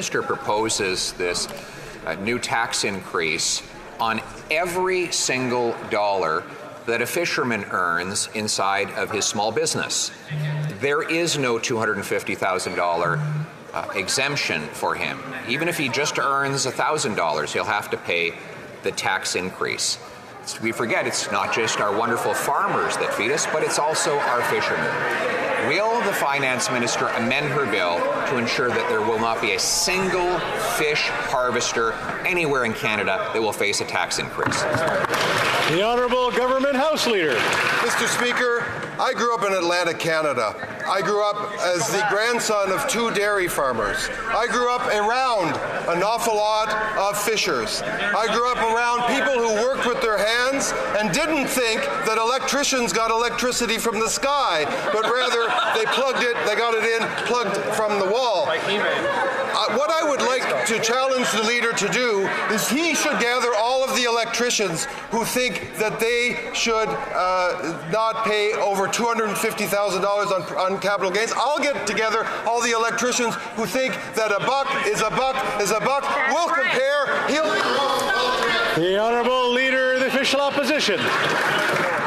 Minister proposes this new tax increase on every single dollar that a fisherman earns inside of his small business. There is no $250,000 exemption for him. Even if he just earns $1,000, he'll have to pay the tax increase. We forget it's not just our wonderful farmers that feed us, but it's also our fishermen. Will the finance minister amend her bill to ensure that there will not be a single fish harvester anywhere in Canada that will face a tax increase? The Honourable Government House Leader. Mr. Speaker, I grew up in Atlantic Canada. I grew up as the grandson of 2 dairy farmers. I grew up around an awful lot of fishers. I grew up around people who worked with their hands and didn't think that electricians got electricity from the sky, but rather they got it in, plugged from the wall. What I would like to challenge the leader to do is he should gather all of the electricians who think that they should not pay over $250,000 on capital gains. I'll get together all the electricians who think that a buck is a buck is a buck. We'll compare. The Honourable Leader of the Official Opposition.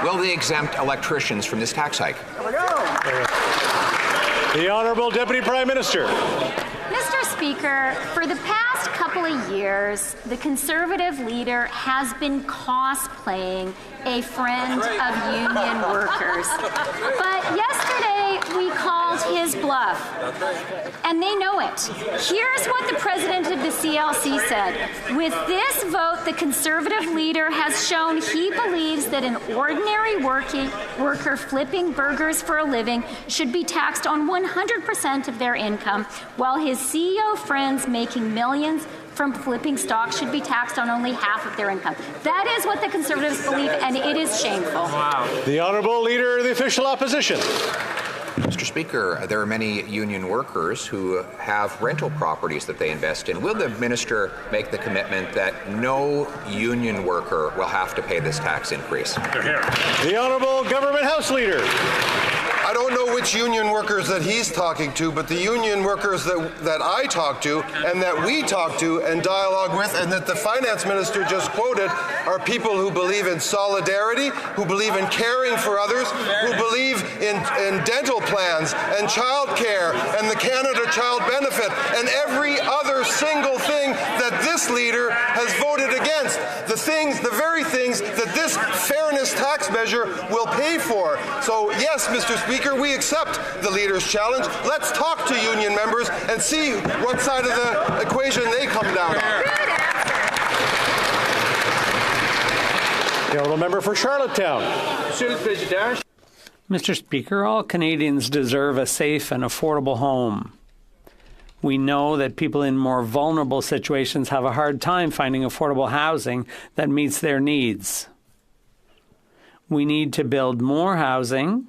Will they exempt electricians from this tax hike? The Honourable Deputy Prime Minister. Mr. Speaker, for the past couple of years, the Conservative leader has been cosplaying a friend of union workers. But yesterday, we called his bluff, and they know it. Here's what the president of the CLC said. With this vote, the Conservative leader has shown he believes that an ordinary worker flipping burgers for a living should be taxed on 100% of their income, while his CEO friends making millions from flipping stocks should be taxed on only half of their income. That is what the Conservatives believe, and it is shameful. Wow. The Honourable Leader of the Official Opposition. Mr. Speaker, there are many union workers who have rental properties that they invest in. Will the minister make the commitment that no union worker will have to pay this tax increase? The Honourable Government House Leader. I don't know which union workers that he's talking to, but the union workers that I talk to and that we talk to and dialogue with and that the finance minister just quoted are people who believe in solidarity, who believe in caring for others, who believe in dental plans and child care and the Canada Child Benefit and every other single thing that this leader has voted against. The very things that this fairness tax measure will pay for. So yes, Mr. Speaker, we accept the leader's challenge. Let's talk to union members and see what side of the equation they come down on. The Honourable Member for Charlottetown. Mr. Speaker, all Canadians deserve a safe and affordable home. We know that people in more vulnerable situations have a hard time finding affordable housing that meets their needs. We need to build more housing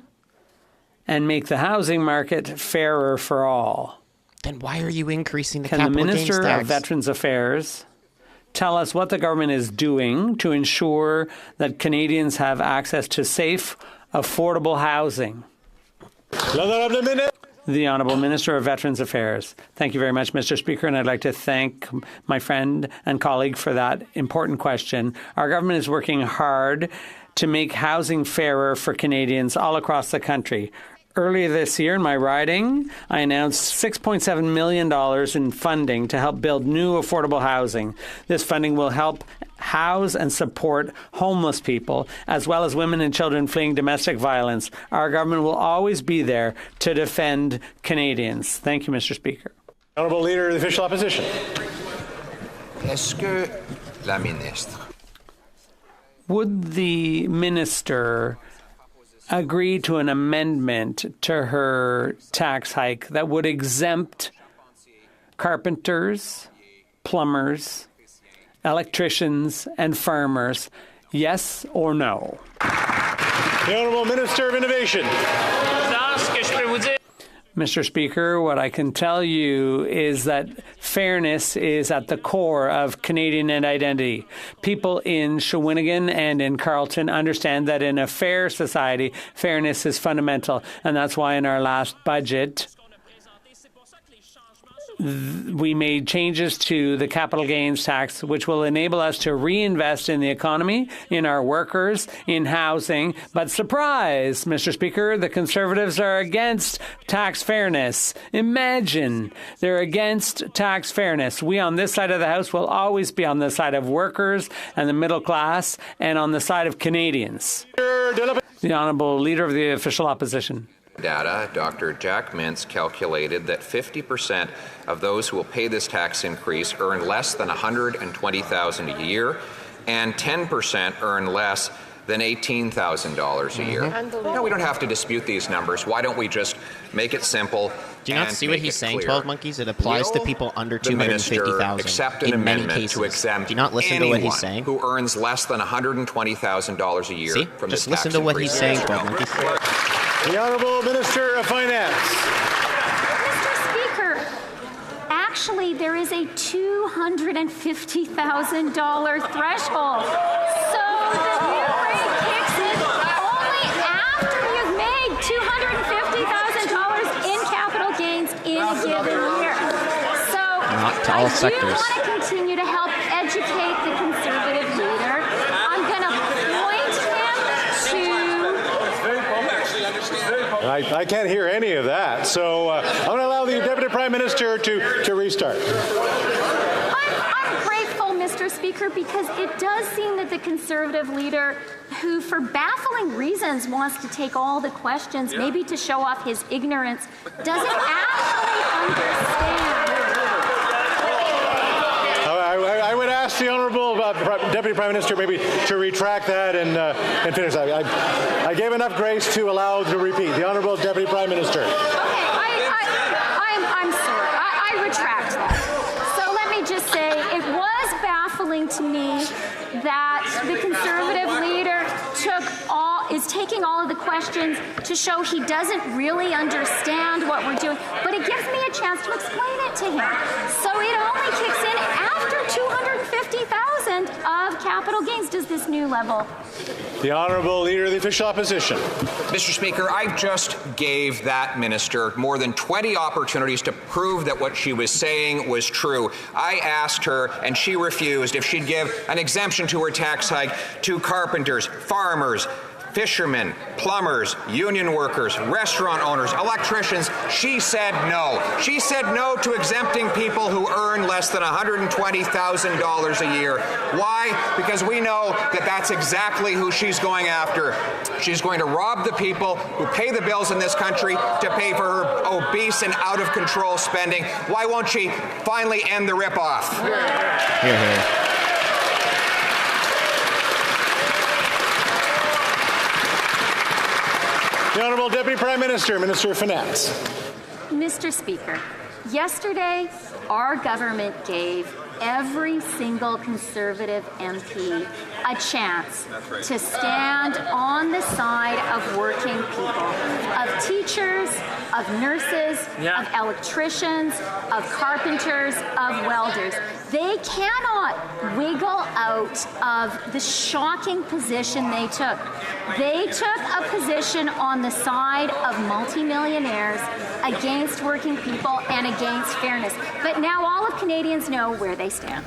and make the housing market fairer for all. Then why are you increasing the Can capital the Minister gains tax? of Veterans Affairs tell us what the government is doing to ensure that Canadians have access to safe, affordable housing? The Honourable Minister of Veterans Affairs. Thank you very much, Mr. Speaker, and I'd like to thank my friend and colleague for that important question. Our government is working hard to make housing fairer for Canadians all across the country. Earlier this year in my riding, I announced $6.7 million in funding to help build new affordable housing. This funding will help house and support homeless people, as well as women and children fleeing domestic violence. Our government will always be there to defend Canadians. Thank you, Mr. Speaker. Honourable Leader of the Official Opposition. Est-ce que la ministre Would the minister agree to an amendment to her tax hike that would exempt carpenters, plumbers, electricians, and farmers? Yes or no? The Honourable Minister of Innovation. Mr. Speaker, what I can tell you is that fairness is at the core of Canadian identity. People in Shawinigan and in Carleton understand that in a fair society, fairness is fundamental. And that's why in our last budget, we made changes to the capital gains tax, which will enable us to reinvest in the economy, in our workers, in housing. But surprise, Mr. Speaker, the Conservatives are against tax fairness. Imagine they're against tax fairness. We on this side of the House will always be on the side of workers and the middle class and on the side of Canadians. The Honourable Leader of the Official Opposition. Data, Dr. Jack Mintz calculated that 50% of those who will pay this tax increase earn less than $120,000 a year, and 10% earn less than $18,000 a year. No, we don't have to dispute these numbers. Why don't we just make it simple? Do you not see what he's saying, 12 Monkeys? It applies to people under 250,000 accept an in many amendment cases. to exempt Do you not listen to what he's saying? who earns less than $120,000 a year See? from Just this tax listen to what he's increase. saying, 12 Monkeys. The Honourable Minister of Finance. Mr. Speaker, actually, there is a $250,000 threshold. So the new rate kicks in only after you've made $250,000 in capital gains in a given year. So Not to all sectors. I do want to continue to help educate the Conservative leader. I'm going to point him to... I can't hear any of that, so I'm going to allow the Deputy Prime Minister to restart. I'm grateful, Mr. Speaker, because it does seem that the Conservative leader, who for baffling reasons wants to take all the questions, maybe to show off his ignorance, doesn't actually understand. I would ask the Honourable Deputy Prime Minister maybe to retract that and finish that. I gave enough grace to allow to repeat. The Honourable Deputy Prime Minister. Okay, I'm sorry. I retract that. So let me just say, it was baffling to me that the Conservative leader is taking all of the questions to show he doesn't really understand what we're doing. But it gives me a chance to explain it to him. So it only kicks in after $250,000 of capital gains does this new level. The Honourable Leader of the Official Opposition. Mr. Speaker, I just gave that minister more than 20 opportunities to prove that what she was saying was true. I asked her, and she refused, if she'd give an exemption to her tax hike to carpenters, farmers, fishermen, plumbers, union workers, restaurant owners, electricians. She said no. She said no to exempting people who earn less than $120,000 a year. Why? Because we know that that's exactly who she's going after. She's going to rob the people who pay the bills in this country to pay for her obese and out-of-control spending. Why won't she finally end the ripoff? Hear, hear. The Honourable Deputy Prime Minister, Minister of Finance. Mr. Speaker, yesterday our government gave every single Conservative MP a chance to stand on the side of working people, of teachers, of nurses, of electricians, of carpenters, of welders. They cannot wiggle out of the shocking position they took. They took a position on the side of multimillionaires against working people and against fairness. But now all of Canadians know where they stand.